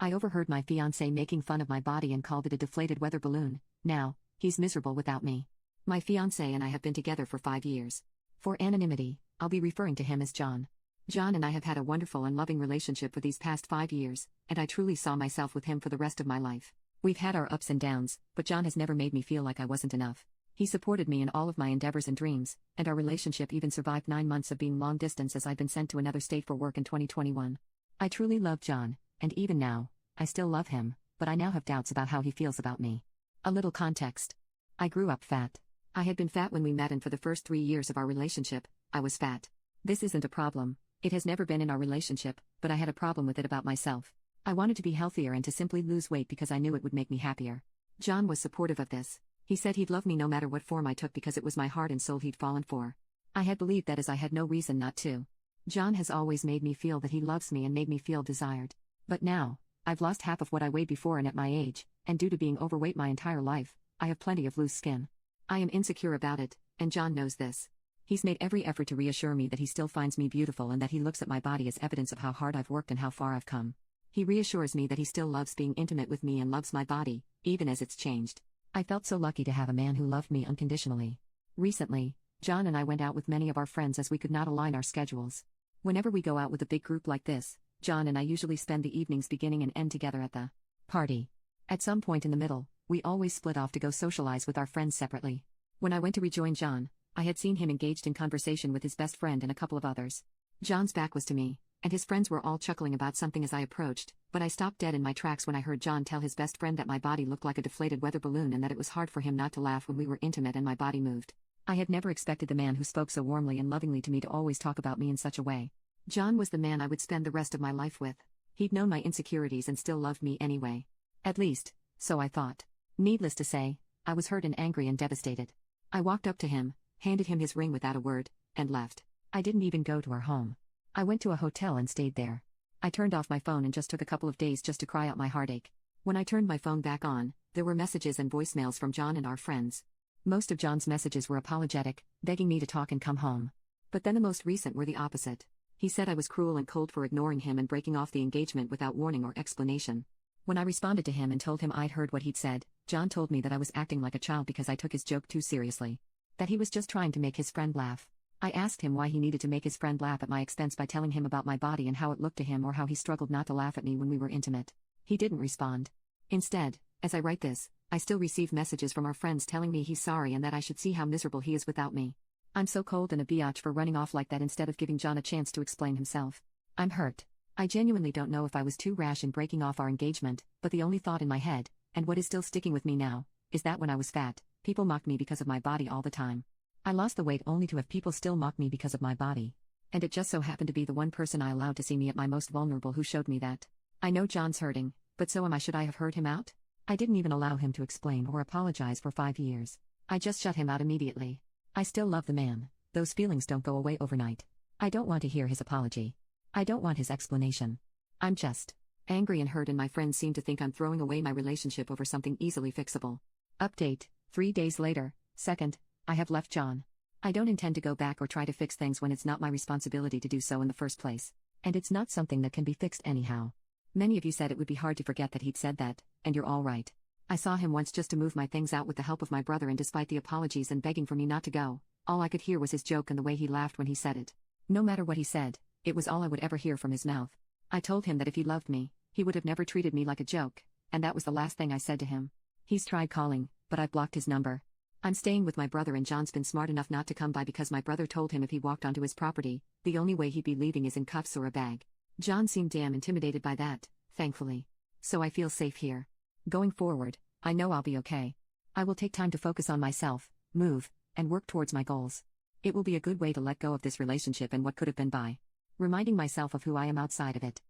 I overheard my fiance making fun of my body and called it a deflated weather balloon. Now, he's miserable without me. My fiance and I have been together for 5 years. For anonymity, I'll be referring to him as John. John and I have had a wonderful and loving relationship for these past 5 years, and I truly saw myself with him for the rest of my life. We've had our ups and downs, but John has never made me feel like I wasn't enough. He supported me in all of my endeavors and dreams, and our relationship even survived 9 months of being long distance as I've been sent to another state for work in 2021. I truly love John, and even now, I still love him, but I now have doubts about how he feels about me. A little context. I grew up fat. I had been fat when we met, and for the first 3 years of our relationship, I was fat. This isn't a problem. It has never been in our relationship, but I had a problem with it about myself. I wanted to be healthier and to simply lose weight because I knew it would make me happier. John was supportive of this. He said he'd love me no matter what form I took because it was my heart and soul he'd fallen for. I had believed that as I had no reason not to. John has always made me feel that he loves me and made me feel desired. But now, I've lost half of what I weighed before, and at my age, and due to being overweight my entire life, I have plenty of loose skin. I am insecure about it, and John knows this. He's made every effort to reassure me that he still finds me beautiful and that he looks at my body as evidence of how hard I've worked and how far I've come. He reassures me that he still loves being intimate with me and loves my body, even as it's changed. I felt so lucky to have a man who loved me unconditionally. Recently, John and I went out with many of our friends as we could not align our schedules. Whenever we go out with a big group like this, John and I usually spend the evenings beginning and end together at the party. At some point in the middle, we always split off to go socialize with our friends separately. When I went to rejoin John, I had seen him engaged in conversation with his best friend and a couple of others. John's back was to me, and his friends were all chuckling about something as I approached, but I stopped dead in my tracks when I heard John tell his best friend that my body looked like a deflated weather balloon and that it was hard for him not to laugh when we were intimate and my body moved. I had never expected the man who spoke so warmly and lovingly to me to always talk about me in such a way. John was the man I would spend the rest of my life with. He'd known my insecurities and still loved me anyway. At least, so I thought. Needless to say, I was hurt and angry and devastated. I walked up to him, handed him his ring without a word, and left. I didn't even go to our home. I went to a hotel and stayed there. I turned off my phone and just took a couple of days just to cry out my heartache. When I turned my phone back on, there were messages and voicemails from John and our friends. Most of John's messages were apologetic, begging me to talk and come home. But then the most recent were the opposite. He said I was cruel and cold for ignoring him and breaking off the engagement without warning or explanation. When I responded to him and told him I'd heard what he'd said, John told me that I was acting like a child because I took his joke too seriously. That he was just trying to make his friend laugh. I asked him why he needed to make his friend laugh at my expense by telling him about my body and how it looked to him, or how he struggled not to laugh at me when we were intimate. He didn't respond. Instead, as I write this, I still receive messages from our friends telling me he's sorry and that I should see how miserable he is without me. I'm so cold and a biatch for running off like that instead of giving John a chance to explain himself. I'm hurt. I genuinely don't know if I was too rash in breaking off our engagement, but the only thought in my head, and what is still sticking with me now, is that when I was fat, people mocked me because of my body all the time. I lost the weight only to have people still mock me because of my body. And it just so happened to be the one person I allowed to see me at my most vulnerable who showed me that. I know John's hurting, but so am I. Should I have heard him out? I didn't even allow him to explain or apologize for 5 years. I just shut him out immediately. I still love the man. Those feelings don't go away overnight. I don't want to hear his apology. I don't want his explanation. I'm just angry and hurt, and my friends seem to think I'm throwing away my relationship over something easily fixable. Update, 3 days later. Second, I have left John. I don't intend to go back or try to fix things when it's not my responsibility to do so in the first place. And it's not something that can be fixed anyhow. Many of you said it would be hard to forget that he'd said that, and you're all right. I saw him once just to move my things out with the help of my brother, and despite the apologies and begging for me not to go, all I could hear was his joke and the way he laughed when he said it. No matter what he said, it was all I would ever hear from his mouth. I told him that if he loved me, he would have never treated me like a joke, and that was the last thing I said to him. He's tried calling, but I've blocked his number. I'm staying with my brother, and John's been smart enough not to come by because my brother told him if he walked onto his property, the only way he'd be leaving is in cuffs or a bag. John seemed damn intimidated by that, thankfully. So I feel safe here. Going forward, I know I'll be okay. I will take time to focus on myself, move, and work towards my goals. It will be a good way to let go of this relationship and what could have been by reminding myself of who I am outside of it.